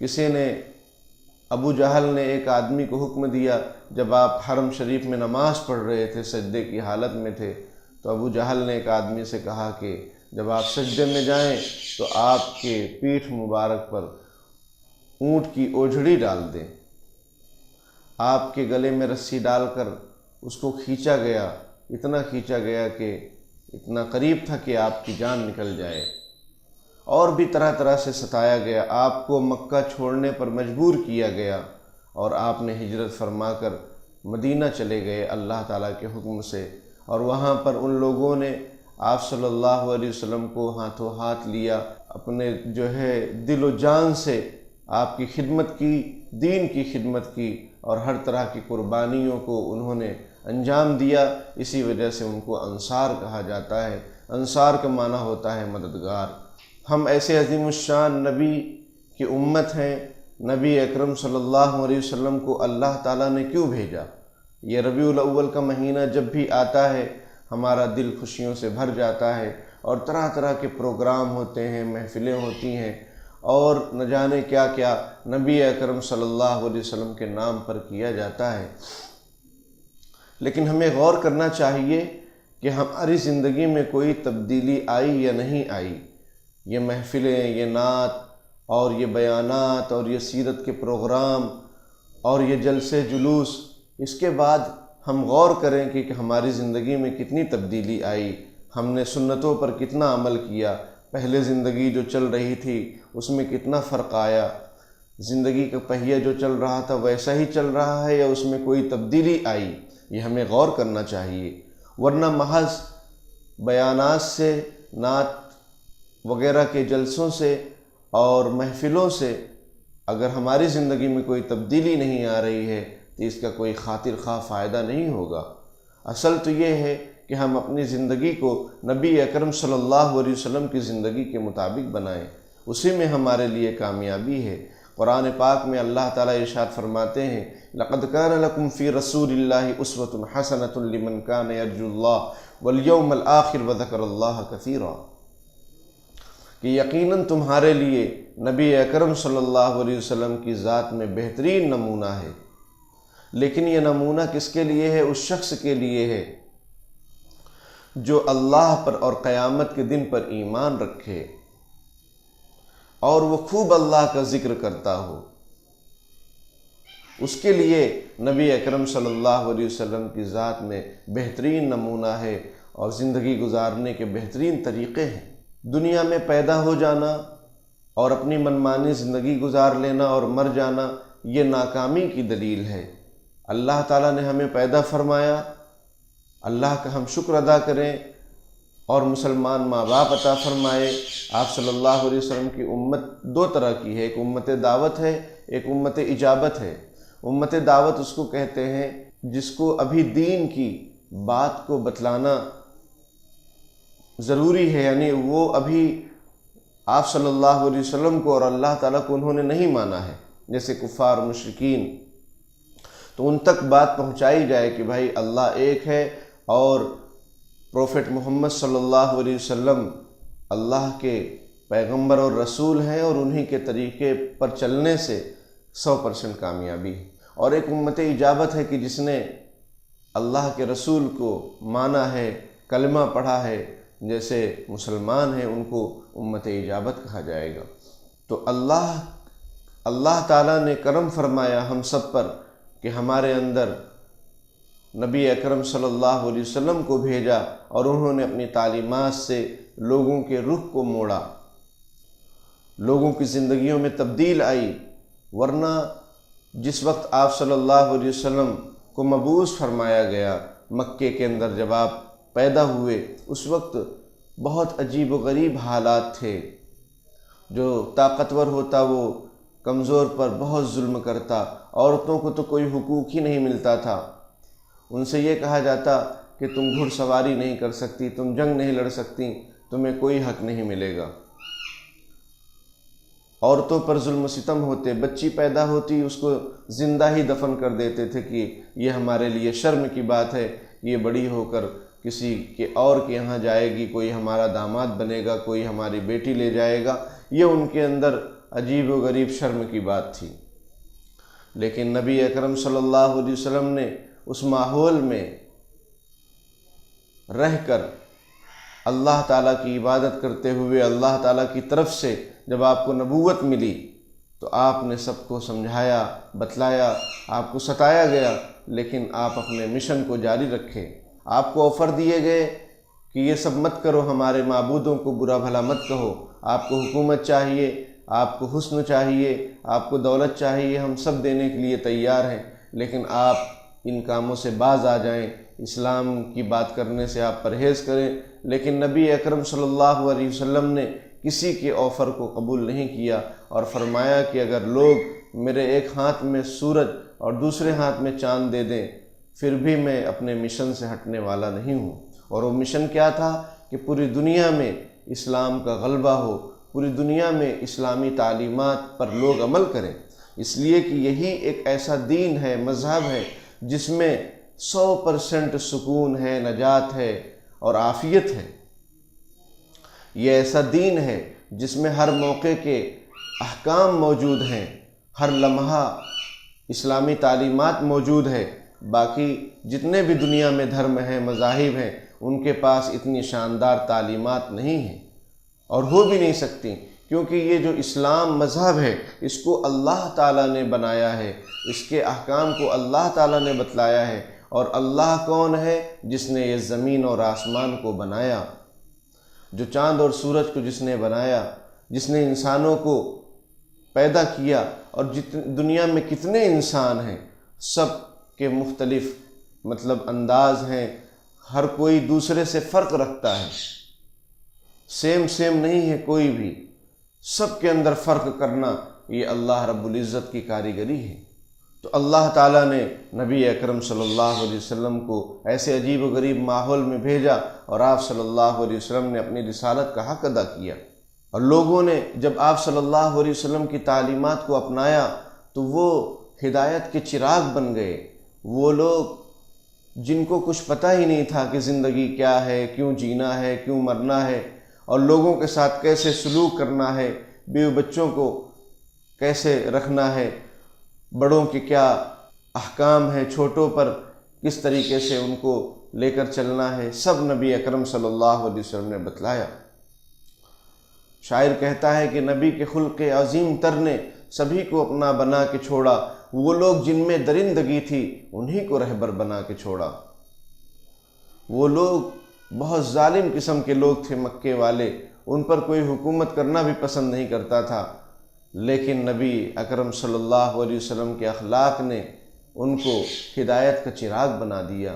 کسی نے ابو جہل نے ایک آدمی کو حکم دیا، جب آپ حرم شریف میں نماز پڑھ رہے تھے، سجدے کی حالت میں تھے، تو ابو جہل نے ایک آدمی سے کہا کہ جب آپ سجدے میں جائیں تو آپ کے پیٹھ مبارک پر اونٹ کی اوجھڑی ڈال دیں۔ آپ کے گلے میں رسی ڈال کر اس کو کھینچا گیا، اتنا کھینچا گیا کہ اتنا قریب تھا کہ آپ کی جان نکل جائے، اور بھی طرح طرح سے ستایا گیا۔ آپ کو مکہ چھوڑنے پر مجبور کیا گیا اور آپ نے ہجرت فرما کر مدینہ چلے گئے اللہ تعالیٰ کے حکم سے، اور وہاں پر ان لوگوں نے آپ صلی اللہ علیہ وسلم کو ہاتھوں ہاتھ لیا، اپنے دل و جان سے آپ کی خدمت کی، دین کی خدمت کی، اور ہر طرح کی قربانیوں کو انہوں نے انجام دیا۔ اسی وجہ سے ان کو انصار کہا جاتا ہے۔ انصار کا معنی ہوتا ہے مددگار۔ ہم ایسے عظیم الشان نبی کی امت ہیں۔ نبی اکرم صلی اللہ علیہ وسلم کو اللہ تعالیٰ نے کیوں بھیجا؟ یہ ربیع الاول کا مہینہ جب بھی آتا ہے ہمارا دل خوشیوں سے بھر جاتا ہے، اور طرح طرح کے پروگرام ہوتے ہیں، محفلیں ہوتی ہیں، اور نہ جانے کیا کیا نبی اکرم صلی اللہ علیہ وسلم کے نام پر کیا جاتا ہے۔ لیکن ہمیں غور کرنا چاہیے کہ ہماری زندگی میں کوئی تبدیلی آئی یا نہیں آئی۔ یہ محفلیں، یہ نعت اور یہ بیانات اور یہ سیرت کے پروگرام اور یہ جلسے جلوس، اس کے بعد ہم غور کریں کہ ہماری زندگی میں کتنی تبدیلی آئی، ہم نے سنتوں پر کتنا عمل کیا، پہلے زندگی جو چل رہی تھی اس میں کتنا فرق آیا، زندگی کا پہیہ جو چل رہا تھا ویسا ہی چل رہا ہے یا اس میں کوئی تبدیلی آئی، یہ ہمیں غور کرنا چاہیے۔ ورنہ محض بیانات سے، نعت وغیرہ کے جلسوں سے اور محفلوں سے اگر ہماری زندگی میں کوئی تبدیلی نہیں آ رہی ہے تو اس کا کوئی خاطر خواہ فائدہ نہیں ہوگا۔ اصل تو یہ ہے کہ ہم اپنی زندگی کو نبی اکرم صلی اللہ علیہ وسلم کی زندگی کے مطابق بنائیں، اسی میں ہمارے لیے کامیابی ہے۔ قرآن پاک میں اللہ تعالیٰ ارشاد فرماتے ہیں، لَقَدْ كَانَ لَكُمْ فِي رَسُولِ اللَّهِ أُسْوَةٌ حَسَنَةٌ لِمَنْ كَانَ يَرْجُو اللَّهَ وَالْيَوْمَ الْآخِرَ وَذَكَرَ اللَّهَ كَثِيرًا، کہ یقیناً تمہارے لیے نبی اکرم صلی اللہ علیہ وسلم کی ذات میں بہترین نمونہ ہے۔ لیکن یہ نمونہ کس کے لیے ہے؟ اس شخص کے لیے ہے جو اللہ پر اور قیامت کے دن پر ایمان رکھے اور وہ خوب اللہ کا ذکر کرتا ہو۔ اس کے لیے نبی اکرم صلی اللہ علیہ وسلم کی ذات میں بہترین نمونہ ہے اور زندگی گزارنے کے بہترین طریقے ہیں۔ دنیا میں پیدا ہو جانا اور اپنی منمانی زندگی گزار لینا اور مر جانا یہ ناکامی کی دلیل ہے۔ اللہ تعالیٰ نے ہمیں پیدا فرمایا، اللہ کا ہم شکر ادا کریں، اور مسلمان ماں باپ عطا فرمائے۔ آپ صلی اللہ علیہ وسلم کی امت دو طرح کی ہے، ایک امت دعوت ہے، ایک امت اجابت ہے۔ امت دعوت اس کو کہتے ہیں جس کو ابھی دین کی بات کو بتلانا ضروری ہے، یعنی وہ ابھی آپ صلی اللہ علیہ وسلم کو اور اللہ تعالیٰ کو انہوں نے نہیں مانا ہے، جیسے کفار مشرکین، تو ان تک بات پہنچائی جائے کہ بھائی اللہ ایک ہے اور پروفٹ محمد صلی اللہ علیہ وسلم اللہ کے پیغمبر اور رسول ہیں، اور انہی کے طریقے پر چلنے سے 100% کامیابی ہے۔ اور ایک امت اجابت ہے کہ جس نے اللہ کے رسول کو مانا ہے، کلمہ پڑھا ہے، جیسے مسلمان ہیں، ان کو امت اجابت کہا جائے گا۔ تو اللہ تعالیٰ نے کرم فرمایا ہم سب پر کہ ہمارے اندر نبی اکرم صلی اللہ علیہ وسلم کو بھیجا، اور انہوں نے اپنی تعلیمات سے لوگوں کے رخ کو موڑا، لوگوں کی زندگیوں میں تبدیل آئی۔ ورنہ جس وقت آپ صلی اللہ علیہ وسلم کو مبعوث فرمایا گیا مکے کے اندر، جب آپ پیدا ہوئے، اس وقت بہت عجیب و غریب حالات تھے۔ جو طاقتور ہوتا وہ کمزور پر بہت ظلم کرتا، عورتوں کو تو کوئی حقوق ہی نہیں ملتا تھا، ان سے یہ کہا جاتا کہ تم گھڑ سواری نہیں کر سکتی، تم جنگ نہیں لڑ سکتی، تمہیں کوئی حق نہیں ملے گا۔ عورتوں پر ظلم و ستم ہوتے، بچی پیدا ہوتی اس کو زندہ ہی دفن کر دیتے تھے کہ یہ ہمارے لیے شرم کی بات ہے، یہ بڑی ہو کر کسی کے اور کے یہاں جائے گی، کوئی ہمارا داماد بنے گا، کوئی ہماری بیٹی لے جائے گا۔ یہ ان کے اندر عجیب و غریب شرم کی بات تھی، لیکن نبی اکرم صلی اللہ علیہ وسلم نے اس ماحول میں رہ کر اللہ تعالیٰ کی عبادت کرتے ہوئے اللہ تعالیٰ کی طرف سے جب آپ کو نبوت ملی تو آپ نے سب کو سمجھایا، بتلایا، آپ کو ستایا گیا، لیکن آپ اپنے مشن کو جاری رکھے۔ آپ کو آفر دیے گئے کہ یہ سب مت کرو، ہمارے معبودوں کو برا بھلا مت کہو، آپ کو حکومت چاہیے، آپ کو حسن چاہیے، آپ کو دولت چاہیے، ہم سب دینے کے لیے تیار ہیں، لیکن آپ ان کاموں سے باز آ جائیں، اسلام کی بات کرنے سے آپ پرہیز کریں۔ لیکن نبی اکرم صلی اللہ علیہ وسلم نے کسی کے آفر کو قبول نہیں کیا اور فرمایا کہ اگر لوگ میرے ایک ہاتھ میں سورج اور دوسرے ہاتھ میں چاند دے دیں پھر بھی میں اپنے مشن سے ہٹنے والا نہیں ہوں۔ اور وہ مشن کیا تھا کہ پوری دنیا میں اسلام کا غلبہ ہو، پوری دنیا میں اسلامی تعلیمات پر لوگ عمل کریں، اس لیے کہ یہی ایک ایسا دین ہے، مذہب ہے جس میں 100% سکون ہے، نجات ہے اور عافیت ہے۔ یہ ایسا دین ہے جس میں ہر موقع کے احکام موجود ہیں، ہر لمحہ اسلامی تعلیمات موجود ہے۔ باقی جتنے بھی دنیا میں دھرم ہیں، مذاہب ہیں، ان کے پاس اتنی شاندار تعلیمات نہیں ہیں اور ہو بھی نہیں سکتی، کیونکہ یہ جو اسلام مذہب ہے اس کو اللہ تعالیٰ نے بنایا ہے، اس کے احکام کو اللہ تعالیٰ نے بتلایا ہے۔ اور اللہ کون ہے؟ جس نے یہ زمین اور آسمان کو بنایا، جو چاند اور سورج کو جس نے بنایا، جس نے انسانوں کو پیدا کیا، اور دنیا میں کتنے انسان ہیں، سب کے مختلف انداز ہیں، ہر کوئی دوسرے سے فرق رکھتا ہے، سیم نہیں ہے کوئی بھی، سب کے اندر فرق کرنا یہ اللہ رب العزت کی کاریگری ہے۔ تو اللہ تعالیٰ نے نبی اکرم صلی اللہ علیہ وسلم کو ایسے عجیب و غریب ماحول میں بھیجا اور آپ صلی اللہ علیہ وسلم نے اپنی رسالت کا حق ادا کیا، اور لوگوں نے جب آپ صلی اللہ علیہ وسلم کی تعلیمات کو اپنایا تو وہ ہدایت کے چراغ بن گئے۔ وہ لوگ جن کو کچھ پتہ ہی نہیں تھا کہ زندگی کیا ہے، کیوں جینا ہے، کیوں مرنا ہے، اور لوگوں کے ساتھ کیسے سلوک کرنا ہے، بیوی بچوں کو کیسے رکھنا ہے، بڑوں کے کیا احکام ہیں، چھوٹوں پر کس طریقے سے ان کو لے کر چلنا ہے، سب نبی اکرم صلی اللہ علیہ وسلم نے بتلایا۔ شاعر کہتا ہے کہ نبی کے خلق عظیم تر نے سبھی کو اپنا بنا کے چھوڑا، وہ لوگ جن میں درندگی تھی انہی کو رہبر بنا کے چھوڑا۔ وہ لوگ بہت ظالم قسم کے لوگ تھے، مکے والے، ان پر کوئی حکومت کرنا بھی پسند نہیں کرتا تھا، لیکن نبی اکرم صلی اللہ علیہ وسلم کے اخلاق نے ان کو ہدایت کا چراغ بنا دیا،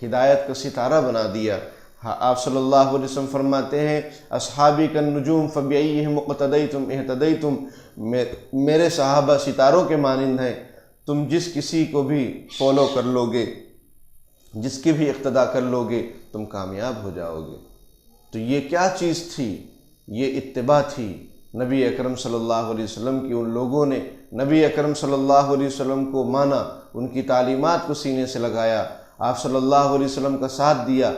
ہدایت کا ستارہ بنا دیا۔ آپ صلی اللہ علیہ وسلم فرماتے ہیں اصحابی کالنجوم فبأیہم اقتدیتم اہتدیتم، میرے صحابہ ستاروں کے مانند ہیں، تم جس کسی کو بھی فالو کر لو گے، جس کی بھی اقتداء کر لو گے، تم کامیاب ہو جاؤ گے۔ تو یہ کیا چیز تھی؟ یہ اتباع تھی نبی اکرم صلی اللہ علیہ وسلم کی۔ ان لوگوں نے نبی اکرم صلی اللہ علیہ وسلم کو مانا، ان کی تعلیمات کو سینے سے لگایا، آپ صلی اللہ علیہ وسلم کا ساتھ دیا،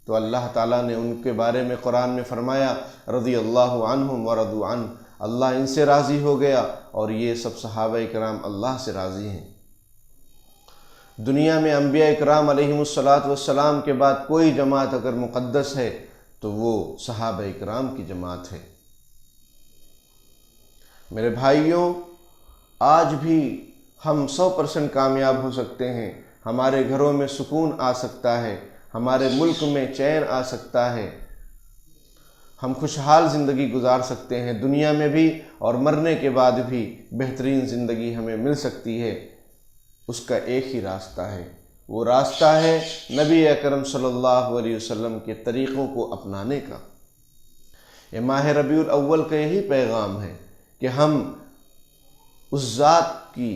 تو اللہ تعالیٰ نے ان کے بارے میں قرآن میں فرمایا رضی اللہ عنہم ورضوا عنہ، اللہ ان سے راضی ہو گیا اور یہ سب صحابہ کرام اللہ سے راضی ہیں۔ دنیا میں انبیاء کرام علیہم الصلاۃ کے بعد کوئی جماعت اگر مقدس ہے تو وہ صحابہ کرام کی جماعت ہے۔ میرے بھائیوں، آج بھی ہم 100% کامیاب ہو سکتے ہیں، ہمارے گھروں میں سکون آ سکتا ہے، ہمارے ملک میں چین آ سکتا ہے، ہم خوشحال زندگی گزار سکتے ہیں، دنیا میں بھی اور مرنے کے بعد بھی بہترین زندگی ہمیں مل سکتی ہے۔ اس کا ایک ہی راستہ ہے، وہ راستہ ہے نبی اکرم صلی اللہ علیہ وسلم کے طریقوں کو اپنانے کا۔ یہ ماہ ربیع الاول کا یہی پیغام ہے کہ ہم اس ذات کی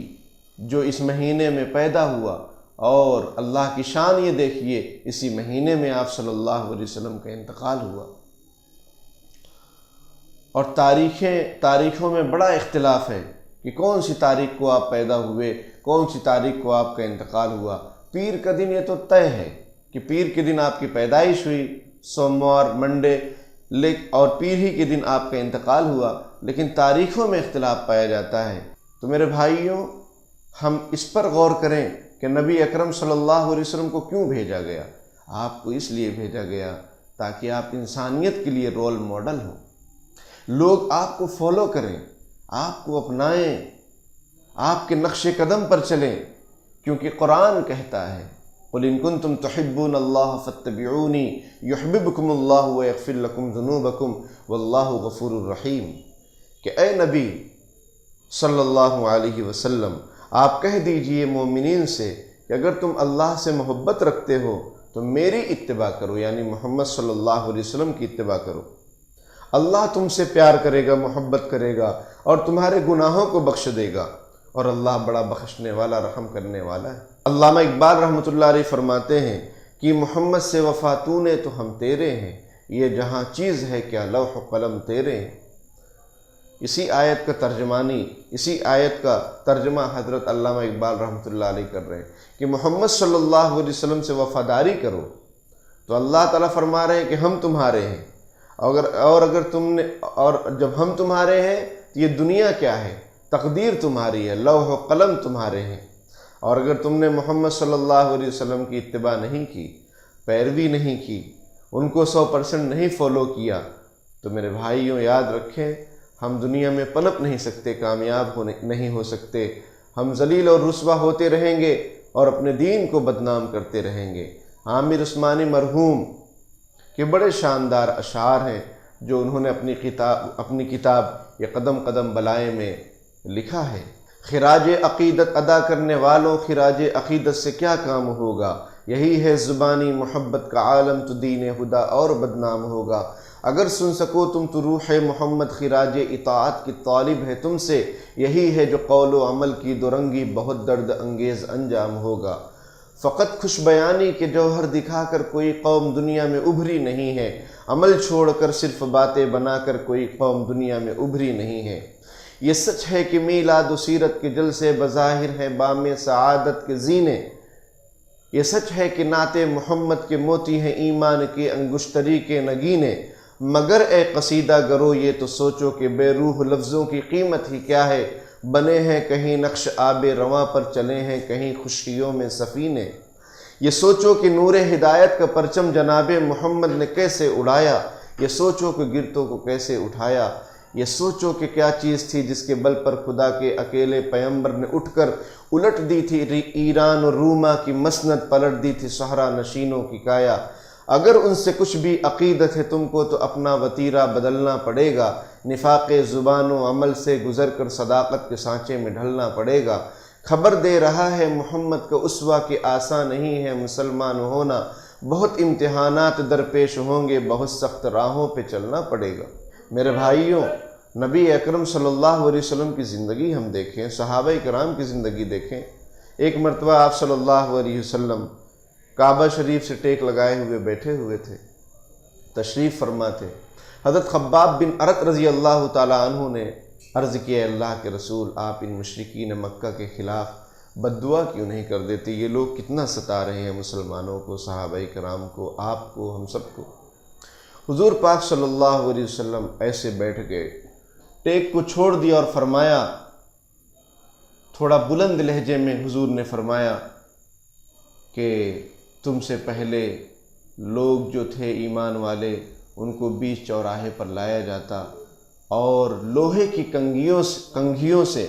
جو اس مہینے میں پیدا ہوا، اور اللہ کی شان یہ دیکھیے اسی مہینے میں آپ صلی اللہ علیہ وسلم کا انتقال ہوا۔ اور تاریخوں میں بڑا اختلاف ہے کہ کون سی تاریخ کو آپ پیدا ہوئے، کون سی تاریخ کو آپ کا انتقال ہوا۔ پیر کا دن یہ تو طے ہے کہ پیر کے دن آپ کی پیدائش ہوئی، سوموار، منڈے، اور پیر ہی کے دن آپ کا انتقال ہوا، لیکن تاریخوں میں اختلاف پایا جاتا ہے۔ تو میرے بھائیوں، ہم اس پر غور کریں کہ نبی اکرم صلی اللہ علیہ وسلم کو کیوں بھیجا گیا۔ آپ کو اس لیے بھیجا گیا تاکہ آپ انسانیت کے لیے رول ماڈل ہوں، لوگ آپ کو فالو کریں، آپ کو اپنائیں، آپ کے نقش قدم پر چلیں، کیونکہ قرآن کہتا ہے قُلْ إِن كُنتُمْ تُحِبُّونَ اللَّهَ فَاتَّبِعُونِي يُحْبِبْكُمُ اللَّهُ وَيَغْفِرْ لَكُمْ ذُنُوبَكُمْ وَاللَّهُ غَفُورٌ رَحِيمٌ کہ اے نبی صلی اللہ علیہ وسلم، آپ کہہ دیجئے مومنین سے کہ اگر تم اللہ سے محبت رکھتے ہو تو میری اتباع کرو، یعنی محمد صلی اللہ علیہ وسلم کی اتباع کرو۔ اللہ تم سے پیار کرے گا، محبت کرے گا اور تمہارے گناہوں کو بخش دے گا، اور اللہ بڑا بخشنے والا، رحم کرنے والا ہے۔ علامہ اقبال رحمۃ اللہ علیہ فرماتے ہیں کہ محمد سے وفا تو نے تو ہم تیرے ہیں، یہ جہاں چیز ہے کیا لوح و قلم تیرے ہیں۔ اسی آیت کا ترجمہ حضرت علامہ اقبال رحمۃ اللہ علیہ کر رہے ہیں کہ محمد صلی اللہ علیہ وسلم سے وفاداری کرو، تو اللہ تعالیٰ فرما رہے ہیں کہ ہم تمہارے ہیں، اور جب ہم تمہارے ہیں تو یہ دنیا کیا ہے، تقدیر تمہاری ہے، لوح و قلم تمہارے ہیں، اور اگر تم نے محمد صلی اللہ علیہ وسلم کی اتباع نہیں کی، پیروی نہیں کی، ان کو 100% نہیں فالو کیا، تو میرے بھائیوں یاد رکھیں، ہم دنیا میں پنپ نہیں سکتے، کامیاب نہیں ہو سکتے، ہم ذلیل اور رسوا ہوتے رہیں گے اور اپنے دین کو بدنام کرتے رہیں گے۔ عامر عثمانی مرحوم کے بڑے شاندار اشعار ہیں جو انہوں نے اپنی کتاب یہ قدم قدم بلائے میں لکھا ہے۔ خراج عقیدت ادا کرنے والوں، خراج عقیدت سے کیا کام ہوگا، یہی ہے زبانی محبت کا عالم، تو دین خدا اور بدنام ہوگا۔ اگر سن سکو تم تو روح محمد، خراج اطاعت کی طالب ہے تم سے، یہی ہے جو قول و عمل کی درنگی، بہت درد انگیز انجام ہوگا۔ فقط خوش بیانی کے جوہر دکھا کر کوئی قوم دنیا میں ابھری نہیں ہے، عمل چھوڑ کر صرف باتیں بنا کر کوئی قوم دنیا میں ابھری نہیں ہے۔ یہ سچ ہے کہ میلاد و سیرت کے جلسے بظاہر ہیں بام سعادت کے زینے، یہ سچ ہے کہ نعت محمد کے موتی ہیں ایمان کے انگشتری کے نگینے، مگر اے قصیدہ گرو یہ تو سوچو کہ بے روح لفظوں کی قیمت ہی کیا ہے، بنے ہیں کہیں نقش آب رواں پر، چلے ہیں کہیں خشکیوں میں سفینے۔ یہ سوچو کہ نور ہدایت کا پرچم جناب محمد نے کیسے اڑایا، یہ سوچو کہ گرتوں کو کیسے اٹھایا، یہ سوچو کہ کیا چیز تھی جس کے بل پر خدا کے اکیلے پیغمبر نے اٹھ کر الٹ دی تھی ایران اور روما کی مسند، پلٹ دی تھی صحرا نشینوں کی کایا۔ اگر ان سے کچھ بھی عقیدت ہے تم کو تو اپنا وتیرہ بدلنا پڑے گا، نفاق زبان و عمل سے گزر کر صداقت کے سانچے میں ڈھلنا پڑے گا۔ خبر دے رہا ہے محمد کا اسوہ کہ آسان نہیں ہے مسلمان ہونا، بہت امتحانات درپیش ہوں گے، بہت سخت راہوں پہ چلنا پڑے گا۔ میرے بھائیوں، نبی اکرم صلی اللہ علیہ وسلم کی زندگی ہم دیکھیں، صحابہ کرام کی زندگی دیکھیں۔ ایک مرتبہ آپ صلی اللہ علیہ وسلم کعبہ شریف سے ٹیک لگائے ہوئے بیٹھے ہوئے تھے، تشریف فرما تھے۔ حضرت خباب بن ارت رضی اللہ تعالیٰ عنہ نے عرض کیا، اللہ کے رسول، آپ ان مشرکین مکہ کے خلاف بد دعا کیوں نہیں کر دیتے، یہ لوگ کتنا ستا رہے ہیں مسلمانوں کو، صحابہ کرام کو، آپ کو، ہم سب کو۔ حضور پاک صلی اللہ علیہ وسلم ایسے بیٹھ گئے، ٹیک کو چھوڑ دیا اور فرمایا، تھوڑا بلند لہجے میں حضور نے فرمایا کہ تم سے پہلے لوگ جو تھے ایمان والے، ان کو بیچ چوراہے پر لایا جاتا اور لوہے کی کنگھیوں سے،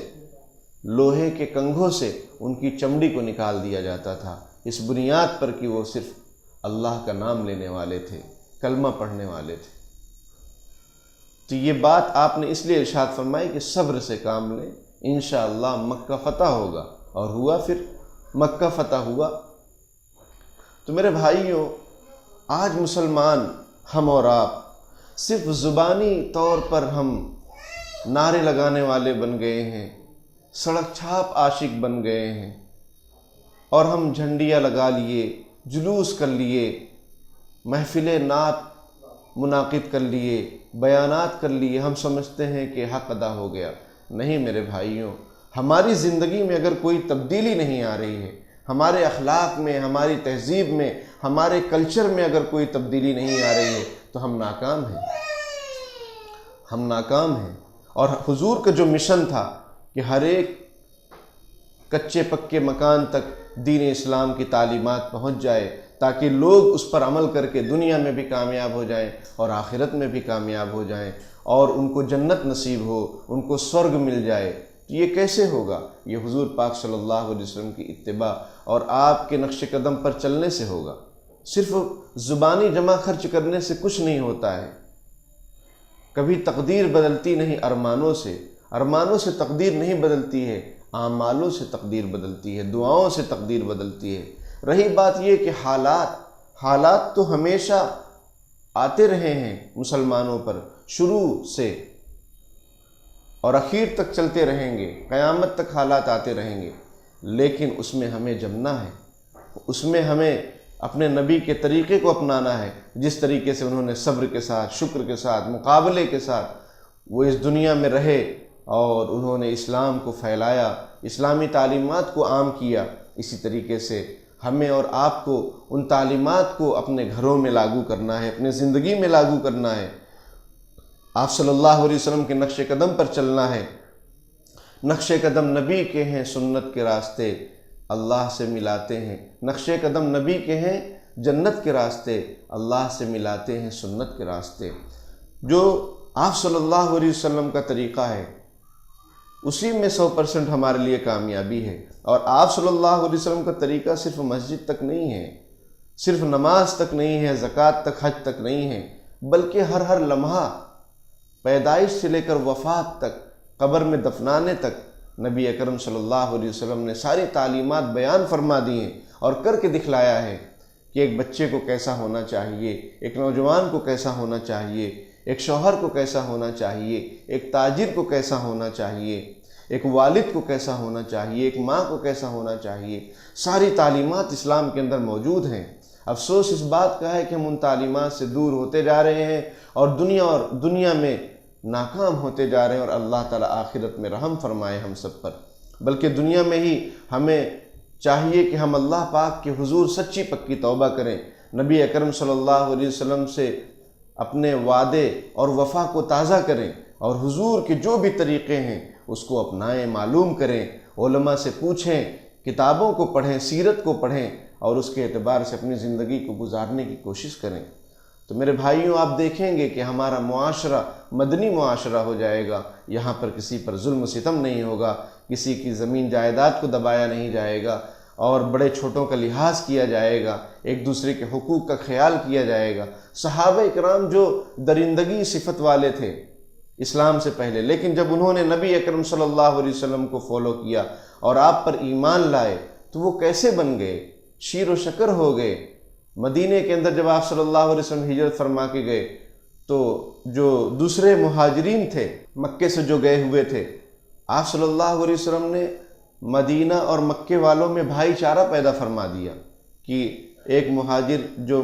لوہے کے کنگھوں سے ان کی چمڑی کو نکال دیا جاتا تھا، اس بنیاد پر کہ وہ صرف اللہ کا نام لینے والے تھے، کلمہ پڑھنے والے تھے۔ تو یہ بات آپ نے اس لیے ارشاد فرمائی کہ صبر سے کام لیں، انشاءاللہ مکہ فتح ہوگا، اور ہوا، پھر مکہ فتح ہوا۔ تو میرے بھائیوں، آج مسلمان ہم اور آپ صرف زبانی طور پر ہم نعرے لگانے والے بن گئے ہیں، سڑک چھاپ عاشق بن گئے ہیں، اور ہم جھنڈیاں لگا لیے، جلوس کر لیے، محفل نعت منعقد کر لیے، بیانات کر لیے، ہم سمجھتے ہیں کہ حق ادا ہو گیا۔ نہیں میرے بھائیوں، ہماری زندگی میں اگر کوئی تبدیلی نہیں آ رہی ہے، ہمارے اخلاق میں، ہماری تہذیب میں، ہمارے کلچر میں اگر کوئی تبدیلی نہیں آ رہی ہے، تو ہم ناکام ہیں، ہم ناکام ہیں۔ اور حضور کا جو مشن تھا کہ ہر ایک کچے پکے مکان تک دین اسلام کی تعلیمات پہنچ جائے تاکہ لوگ اس پر عمل کر کے دنیا میں بھی کامیاب ہو جائیں اور آخرت میں بھی کامیاب ہو جائیں اور ان کو جنت نصیب ہو، ان کو سورگ مل جائے، تو یہ کیسے ہوگا؟ یہ حضور پاک صلی اللہ علیہ وسلم کی اتباع اور آپ کے نقش قدم پر چلنے سے ہوگا۔ صرف زبانی جمع خرچ کرنے سے کچھ نہیں ہوتا ہے۔ کبھی تقدیر بدلتی نہیں ارمانوں سے تقدیر نہیں بدلتی ہے، اعمالوں سے تقدیر بدلتی ہے، دعاؤں سے تقدیر بدلتی ہے۔ رہی بات یہ کہ حالات تو ہمیشہ آتے رہے ہیں مسلمانوں پر، شروع سے اور اخیر تک چلتے رہیں گے، قیامت تک حالات آتے رہیں گے، لیکن اس میں ہمیں جمنا ہے، اس میں ہمیں اپنے نبی کے طریقے کو اپنانا ہے، جس طریقے سے انہوں نے صبر کے ساتھ، شکر کے ساتھ، مقابلے کے ساتھ وہ اس دنیا میں رہے اور انہوں نے اسلام کو پھیلایا، اسلامی تعلیمات کو عام کیا۔ اسی طریقے سے ہمیں اور آپ کو ان تعلیمات کو اپنے گھروں میں لاگو کرنا ہے، اپنے زندگی میں لاگو کرنا ہے، آپ صلی اللہ علیہ وسلم کے نقش قدم پر چلنا ہے۔ نقش قدم نبی کے ہیں، سنت کے راستے اللہ سے ملاتے ہیں، نقش قدم نبی کے ہیں، جنت کے راستے اللہ سے ملاتے ہیں، سنت کے راستے۔ جو آپ صلی اللہ علیہ وسلم کا طریقہ ہے اسی میں 100% ہمارے لیے کامیابی ہے۔ اور آپ صلی اللہ علیہ وسلم کا طریقہ صرف مسجد تک نہیں ہے، صرف نماز تک نہیں ہے، زکوٰۃ تک، حج تک نہیں ہے، بلکہ ہر لمحہ پیدائش سے لے کر وفات تک، قبر میں دفنانے تک نبی اکرم صلی اللہ علیہ وسلم نے ساری تعلیمات بیان فرما دی ہیں اور کر کے دکھلایا ہے کہ ایک بچے کو کیسا ہونا چاہیے، ایک نوجوان کو کیسا ہونا چاہیے، ایک شوہر کو کیسا ہونا چاہیے، ایک تاجر کو کیسا ہونا چاہیے، ایک والد کو کیسا ہونا چاہیے، ایک ماں کو کیسا ہونا چاہیے۔ ساری تعلیمات اسلام کے اندر موجود ہیں۔ افسوس اس بات کا ہے کہ ہم ان تعلیمات سے دور ہوتے جا رہے ہیں اور دنیا میں ناکام ہوتے جا رہے ہیں، اور اللہ تعالیٰ آخرت میں رحم فرمائے ہم سب پر۔ بلکہ دنیا میں ہی ہمیں چاہیے کہ ہم اللہ پاک کے حضور سچی پکی توبہ کریں، نبی اکرم صلی اللہ علیہ وسلم سے اپنے وعدے اور وفا کو تازہ کریں اور حضور کے جو بھی طریقے ہیں اس کو اپنائیں، معلوم کریں، علماء سے پوچھیں، کتابوں کو پڑھیں، سیرت کو پڑھیں اور اس کے اعتبار سے اپنی زندگی کو گزارنے کی کوشش کریں۔ تو میرے بھائیوں، آپ دیکھیں گے کہ ہمارا معاشرہ مدنی معاشرہ ہو جائے گا۔ یہاں پر کسی پر ظلم و ستم نہیں ہوگا، کسی کی زمین جائیداد کو دبایا نہیں جائے گا اور بڑے چھوٹوں کا لحاظ کیا جائے گا، ایک دوسرے کے حقوق کا خیال کیا جائے گا۔ صحابہ اکرام جو درندگی صفت والے تھے اسلام سے پہلے، لیکن جب انہوں نے نبی اکرم صلی اللہ علیہ وسلم کو فالو کیا اور آپ پر ایمان لائے تو وہ کیسے بن گئے؟ شیر و شکر ہو گئے۔ مدینے کے اندر جب آپ صلی اللہ علیہ وسلم ہجرت فرما کے گئے تو جو دوسرے مہاجرین تھے مکے سے جو گئے ہوئے تھے، آپ صلی اللہ علیہ وسلم نے مدینہ اور مکے والوں میں بھائی چارہ پیدا فرما دیا کہ ایک مہاجر جو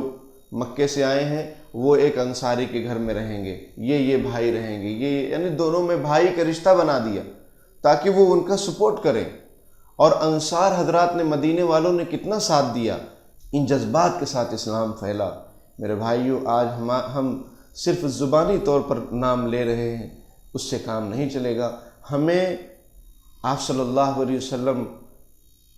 مکے سے آئے ہیں وہ ایک انصاری کے گھر میں رہیں گے، یہ بھائی رہیں گے، یعنی دونوں میں بھائی کا رشتہ بنا دیا تاکہ وہ ان کا سپورٹ کریں۔ اور انصار حضرات نے، مدینے والوں نے کتنا ساتھ دیا، ان جذبات کے ساتھ اسلام پھیلا۔ میرے بھائیوں، آج ہم صرف زبانی طور پر نام لے رہے ہیں، اس سے کام نہیں چلے گا۔ ہمیں آپ صلی اللہ علیہ وسلم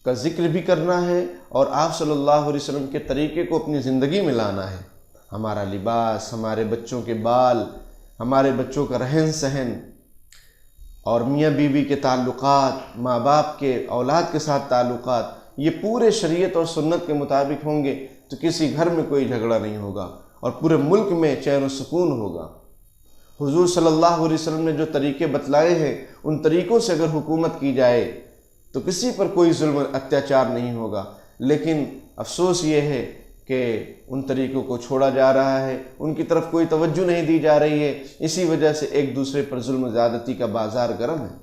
کا ذکر بھی کرنا ہے اور آپ صلی اللہ علیہ وسلم کے طریقے کو اپنی زندگی میں لانا ہے۔ ہمارا لباس، ہمارے بچوں کے بال، ہمارے بچوں کا رہن سہن اور میاں بیوی کے تعلقات، ماں باپ کے اولاد کے ساتھ تعلقات، یہ پورے شریعت اور سنت کے مطابق ہوں گے تو کسی گھر میں کوئی جھگڑا نہیں ہوگا اور پورے ملک میں چین و سکون ہوگا۔ حضور صلی اللہ علیہ وسلم نے جو طریقے بتلائے ہیں ان طریقوں سے اگر حکومت کی جائے تو کسی پر کوئی ظلم اتیاچار نہیں ہوگا، لیکن افسوس یہ ہے کہ ان طریقوں کو چھوڑا جا رہا ہے، ان کی طرف کوئی توجہ نہیں دی جا رہی ہے، اسی وجہ سے ایک دوسرے پر ظلم و زیادتی کا بازار گرم ہے۔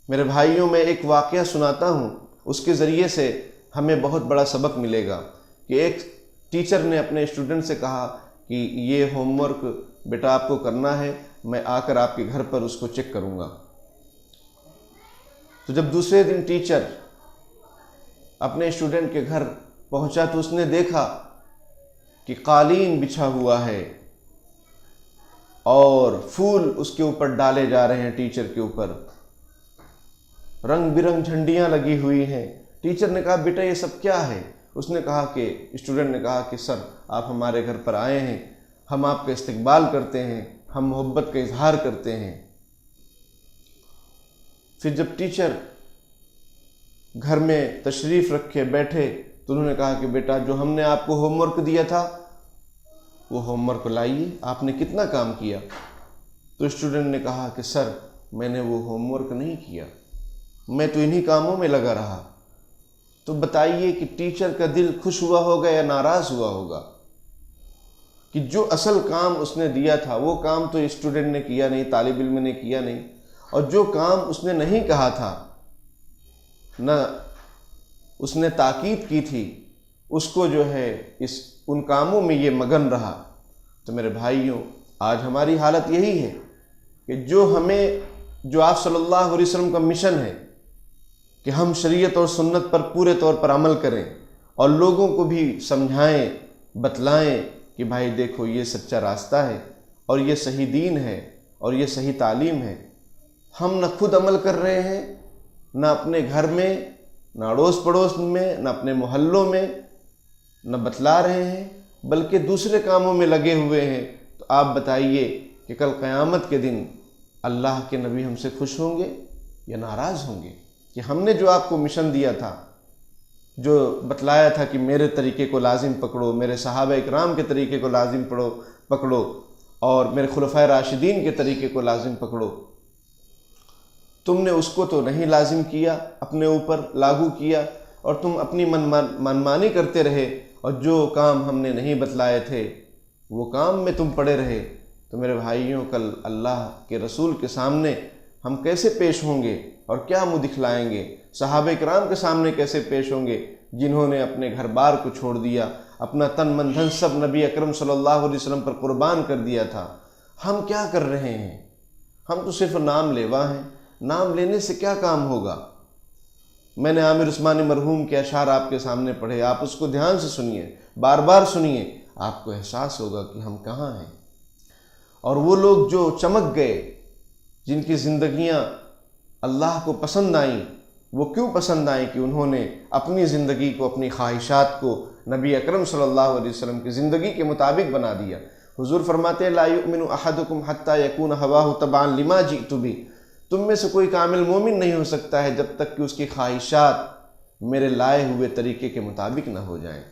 میرے بھائیوں، میں ایک واقعہ سناتا ہوں، اس کے ذریعے سے ہمیں بہت بڑا سبق ملے گا کہ ایک ٹیچر نے اپنے اسٹوڈنٹ سے کہا کہ یہ ہوم ورک بیٹا آپ کو کرنا ہے، میں آ کر آپ کے گھر پر اس کو چیک کروں گا۔ تو جب دوسرے دن ٹیچر اپنے اسٹوڈنٹ کے گھر پہنچا تو اس نے دیکھا کہ قالین بچھا ہوا ہے اور پھول اس کے اوپر ڈالے جا رہے ہیں، ٹیچر کے اوپر رنگ برنگ جھنڈیاں لگی ہوئی ہیں۔ ٹیچر نے کہا بیٹا یہ سب کیا ہے؟ اس نے کہا کہ اسٹوڈنٹ نے کہا کہ سر آپ ہمارے گھر پر آئے ہیں، ہم آپ کا استقبال کرتے ہیں، ہم محبت کا اظہار کرتے ہیں۔ پھر جب ٹیچر گھر میں تشریف رکھے بیٹھے تو انہوں نے کہا کہ بیٹا جو ہم نے آپ کو ہوم ورک دیا تھا وہ ہوم ورک لائیے، آپ نے کتنا کام کیا؟ تو اسٹوڈنٹ نے کہا کہ سر میں نے وہ ہوم ورک نہیں کیا، میں تو انہی کاموں میں لگا رہا۔ تو بتائیے کہ ٹیچر کا دل خوش ہوا ہوگا یا ناراض ہوا ہوگا کہ جو اصل کام اس نے دیا تھا وہ کام تو اسٹوڈنٹ نے کیا نہیں، طالب علم نے کیا نہیں، اور جو کام اس نے نہیں کہا تھا، نہ اس نے تاکید کی تھی، اس کو جو ہے ان کاموں میں یہ مگن رہا۔ تو میرے بھائیوں آج ہماری حالت یہی ہے کہ جو آپ صلی اللہ علیہ وسلم کا مشن ہے کہ ہم شریعت اور سنت پر پورے طور پر عمل کریں اور لوگوں کو بھی سمجھائیں، بتلائیں کہ بھائی دیکھو یہ سچا راستہ ہے اور یہ صحیح دین ہے اور یہ صحیح تعلیم ہے، ہم نہ خود عمل کر رہے ہیں، نہ اپنے گھر میں، نہ اڑوس پڑوس میں، نہ اپنے محلوں میں نہ بتلا رہے ہیں، بلکہ دوسرے کاموں میں لگے ہوئے ہیں۔ تو آپ بتائیے کہ کل قیامت کے دن اللہ کے نبی ہم سے خوش ہوں گے یا ناراض ہوں گے کہ ہم نے جو آپ کو مشن دیا تھا، جو بتلایا تھا کہ میرے طریقے کو لازم پکڑو، میرے صحابہ اکرام کے طریقے کو لازم پکڑو اور میرے خلفائے راشدین کے طریقے کو لازم پکڑو، تم نے اس کو تو نہیں لازم کیا، اپنے اوپر لاگو کیا اور تم اپنی منمانی کرتے رہے، اور جو کام ہم نے نہیں بتلائے تھے وہ کام میں تم پڑے رہے۔ تو میرے بھائیوں کل اللہ کے رسول کے سامنے ہم کیسے پیش ہوں گے اور کیا منہ دکھلائیں گے؟ صحابہ کرام کے سامنے کیسے پیش ہوں گے جنہوں نے اپنے گھر بار کو چھوڑ دیا، اپنا تن من دھن سب نبی اکرم صلی اللہ علیہ وسلم پر قربان کر دیا تھا؟ ہم کیا کر رہے ہیں؟ ہم تو صرف نام لیوا ہیں، نام لینے سے کیا کام ہوگا؟ میں نے عامر عثمانی مرحوم کے اشعار آپ کے سامنے پڑھے، آپ اس کو دھیان سے سنیے، بار بار سنیے، آپ کو احساس ہوگا کہ ہم کہاں ہیں۔ اور وہ لوگ جو چمک گئے، جن کی زندگیاں اللہ کو پسند آئیں، وہ کیوں پسند آئیں کہ انہوں نے اپنی زندگی کو، اپنی خواہشات کو نبی اکرم صلی اللہ علیہ وسلم کی زندگی کے مطابق بنا دیا۔ حضور فرماتے ہیں لا یؤمن احدکم حتی یکون ہواہ تبعا لما جئت بہ، تم میں سے کوئی کامل مومن نہیں ہو سکتا ہے جب تک کہ اس کی خواہشات میرے لائے ہوئے طریقے کے مطابق نہ ہو جائیں۔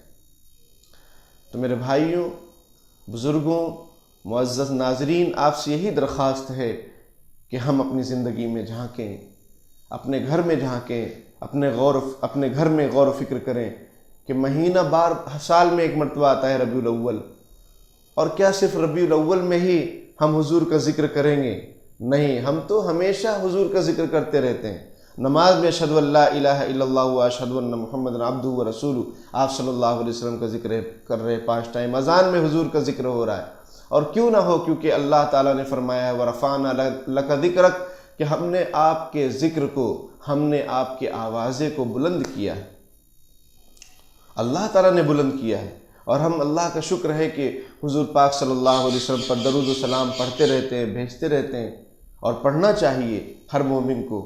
تو میرے بھائیوں، بزرگوں، معزز ناظرین، آپ سے یہی درخواست ہے کہ ہم اپنی زندگی میں جھانکیں، اپنے گھر میں جھانکیں، اپنے گھر میں غور و فکر کریں کہ مہینہ بار سال میں ایک مرتبہ آتا ہے ربیع الاول، اور کیا صرف ربیع الاول میں ہی ہم حضور کا ذکر کریں گے؟ نہیں، ہم تو ہمیشہ حضور کا ذکر کرتے رہتے ہیں۔ نماز میں اشہد ان لا الہ الا اللہ و اشہد ان محمد عبدہ و رسولہ، آپ صلی اللہ علیہ وسلم کا ذکر کر رہے، 5 ٹائم اذان میں حضور کا ذکر ہو رہا ہے، اور کیوں نہ ہو، کیونکہ اللہ تعالیٰ نے فرمایا ہے وَرَفَعْنَا لَكَ ذِكْرَكَ، کہ ہم نے آپ کے ذکر کو، ہم نے آپ کے آوازے کو بلند کیا ہے، اللہ تعالیٰ نے بلند کیا ہے، اور ہم اللہ کا شکر ہے کہ حضور پاک صلی اللہ علیہ وسلم پر درود و سلام پڑھتے رہتے ہیں، بھیجتے رہتے ہیں، اور پڑھنا چاہیے ہر مومن کو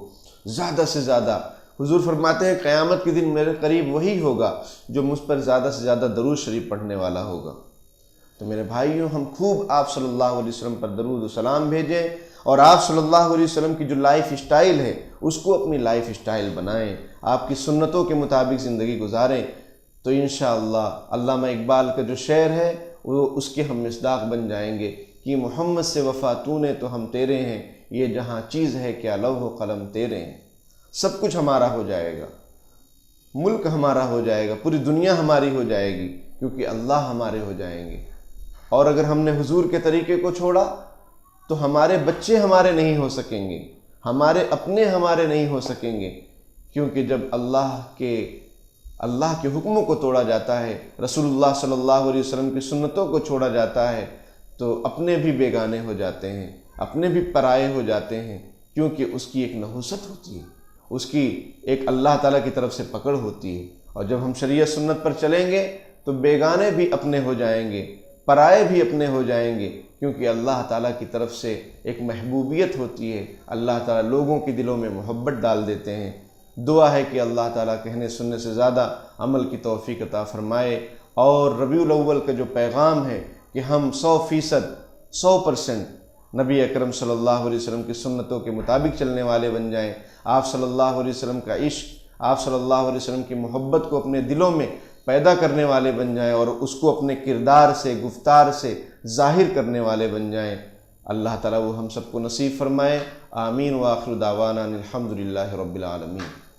زیادہ سے زیادہ۔ حضور فرماتے ہیں قیامت کے دن میرے قریب وہی ہوگا جو مجھ پر زیادہ سے زیادہ درود شریف پڑھنے والا ہوگا۔ تو میرے بھائیوں، ہم خوب آپ صلی اللہ علیہ وسلم پر درود و سلام بھیجیں، اور آپ صلی اللہ علیہ وسلم کی جو لائف اسٹائل ہے اس کو اپنی لائف اسٹائل بنائیں، آپ کی سنتوں کے مطابق زندگی گزاریں، تو انشاءاللہ علامہ اقبال کا جو شعر ہے وہ اس کے ہم مصداق بن جائیں گے کہ محمد سے وفا تو نے تو ہم تیرے ہیں، یہ جہاں چیز ہے کیا لوح و قلم تیرے ہیں۔ سب کچھ ہمارا ہو جائے گا، ملک ہمارا ہو جائے گا، پوری دنیا ہماری ہو جائے گی، کیونکہ اللہ ہمارے ہو جائیں گے۔ اور اگر ہم نے حضور کے طریقے کو چھوڑا تو ہمارے بچے ہمارے نہیں ہو سکیں گے، ہمارے اپنے ہمارے نہیں ہو سکیں گے، کیونکہ جب اللہ کے حکموں کو توڑا جاتا ہے، رسول اللہ صلی اللہ علیہ وسلم کی سنتوں کو چھوڑا جاتا ہے، تو اپنے بھی بیگانے ہو جاتے ہیں، اپنے بھی پرائے ہو جاتے ہیں، کیونکہ اس کی ایک نحوست ہوتی ہے، اس کی ایک اللہ تعالیٰ کی طرف سے پکڑ ہوتی ہے۔ اور جب ہم شریعت سنت پر چلیں گے تو بیگانے بھی اپنے ہو جائیں گے، پرائے بھی اپنے ہو جائیں گے، کیونکہ اللہ تعالیٰ کی طرف سے ایک محبوبیت ہوتی ہے، اللہ تعالیٰ لوگوں کے دلوں میں محبت ڈال دیتے ہیں۔ دعا ہے کہ اللہ تعالیٰ کہنے سننے سے زیادہ عمل کی توفیق عطا فرمائے، اور ربیع الاول کا جو پیغام ہے کہ ہم 100% نبی اکرم صلی اللہ علیہ وسلم کی سنتوں کے مطابق چلنے والے بن جائیں، آپ صلی اللہ علیہ وسلم کا عشق، آپ صلی اللہ علیہ وسلم کی محبت کو اپنے دلوں میں پیدا کرنے والے بن جائیں، اور اس کو اپنے کردار سے، گفتار سے ظاہر کرنے والے بن جائیں۔ اللہ تعالیٰ وہ ہم سب کو نصیب فرمائے۔ آمین۔ وآخر دعوانا الحمدللہ رب العالمین۔